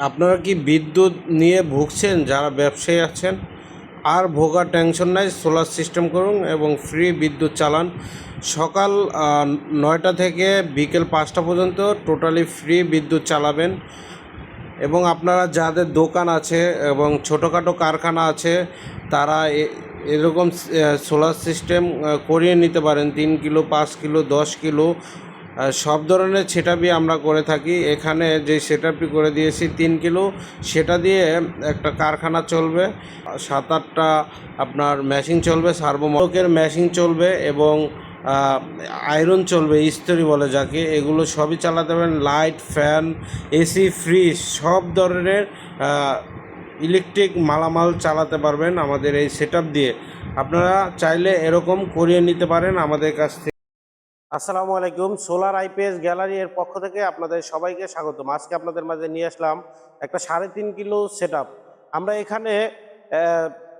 আপনারা কি বিদ্যুৎ নিয়ে ভুগছেন? যারা ব্যবসায়ী আছেন আর ভোগার টেনশন নাই, সোলার সিস্টেম করুন এবং ফ্রি বিদ্যুৎ চালান। সকাল 9টা থেকে বিকেল 5টা পর্যন্ত টোটালি ফ্রি বিদ্যুৎ চালাবেন। এবং আপনারা যাদের দোকান আছে এবং ছোটোখাটো কারখানা আছে তারা এরকম সোলার সিস্টেম করিয়ে নিতে পারেন। 3 কিলো, 5 কিলো, 10 কিলো সব ধরনের সেটআপই আমরা করে থাকি। এখানে যে সেটআপটি করে দিয়েছি 3 কিলো, সেটা দিয়ে একটা কারখানা চলবে, 7-8টা আপনার মেশিন চলবে, সার্ভোমোটরের মেশিন চলবে এবং আয়রন চলবে, ইস্ত্রি বলে যাকে। এগুলো সবই চালাতে পারেন। লাইট, ফ্যান, এসি, ফ্রিজ সব ধরনের ইলেকট্রিক মালামাল চালাতে পারবেন আমাদের এই সেটআপ দিয়ে। আপনারা চাইলে এরকম করিয়ে নিতে পারেন আমাদের কাছ থেকে। আসসালামু আলাইকুম। সোলার আইপিএস গ্যালারি এর পক্ষ থেকে আপনাদের সবাইকে স্বাগতম। আজকে আপনাদের মাঝে নিয়ে আসলাম একটা 3.5 কিলো সেটআপ। আমরা এখানে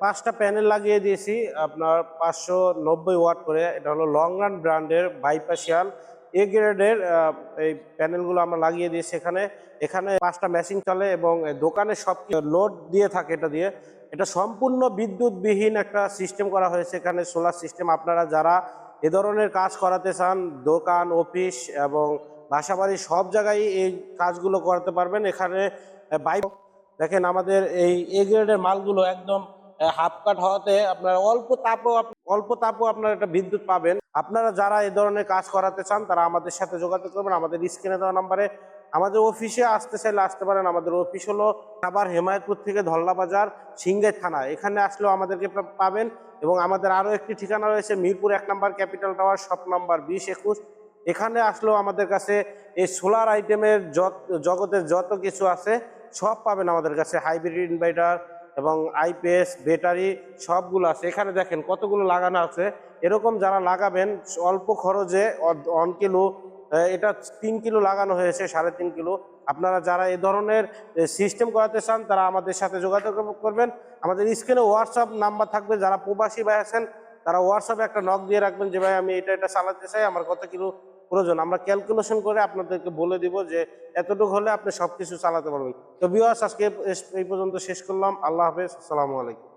5টা প্যানেল লাগিয়ে দিয়েছি আপনার 590 ওয়াট করে। এটা হলো লং রান ব্র্যান্ডের বাইপাশিয়াল এ গ্রেডের এই প্যানেলগুলো আমরা লাগিয়ে দিয়েছি। এখানে 5টা মেশিন চলে এবং দোকানে সব লোড দিয়ে থাকে। এটা সম্পূর্ণ বিদ্যুৎবিহীন একটা সিস্টেম করা হয়েছে। এখানে সোলার সিস্টেম। আপনারা যারা এ ধরনের কাজ করাতে চান, দোকান, অফিস এবং বাসাবাড়ি সব জায়গায় এই কাজগুলো করাতে পারবেন। এখানে বাইক দেখেন, আমাদের এই এ গ্রেডের মালগুলো একদম হাফ কাট হওয়াতে আপনার অল্প তাপও আপনারা একটা বিদ্যুৎ পাবেন। আপনারা যারা এই ধরনের কাজ করাতে চান তারা আমাদের সাথে যোগাযোগ করবেন। আমাদের স্ক্রিনে দেওয়া নাম্বারে আমাদের অফিসে আসতে চাইলে আসতে পারেন। আমাদের অফিস হলো আবার হেমায়তপুর থেকে ধল্লা বাজার, সিংগাই থানা। এখানে আসলেও আমাদেরকে পাবেন। এবং আমাদের আরও একটি ঠিকানা রয়েছে মিরপুর 1 নম্বর ক্যাপিটাল টাওয়ার, শপ নাম্বার 2021। এখানে আসলেও আমাদের কাছে এই সোলার আইটেমের জগতের যত কিছু আছে সব পাবেন আমাদের কাছে। হাইব্রিড ইনভার্টার এবং আইপিএস ব্যাটারি সবগুলো আছে। এখানে দেখেন কতগুলো লাগানো আছে। এরকম যারা লাগাবেন অল্প খরচে 1 কিলো, এটা 3 কিলো লাগানো হয়েছে, 3.5 কিলো। আপনারা যারা এই ধরনের সিস্টেম করাতে চান তারা আমাদের সাথে যোগাযোগ করবেন। আমাদের স্ক্রিনে হোয়াটসঅ্যাপ নাম্বার থাকবে। যারা প্রবাসী ভাই আছেন তারা হোয়াটসঅ্যাপে একটা নক দিয়ে রাখবেন যে ভাই আমি এটা চালাতে চাই, আমার কত কিলো প্রয়োজন। আমরা ক্যালকুলেশন করে আপনাদেরকে বলে দিব যে এতটুকু হলে আপনি সবকিছু চালাতে পারবেন। তো ভিউয়ার্স, আজকে এই পর্যন্ত শেষ করলাম। আল্লাহ হাফেজ, আসসালামু আলাইকুম।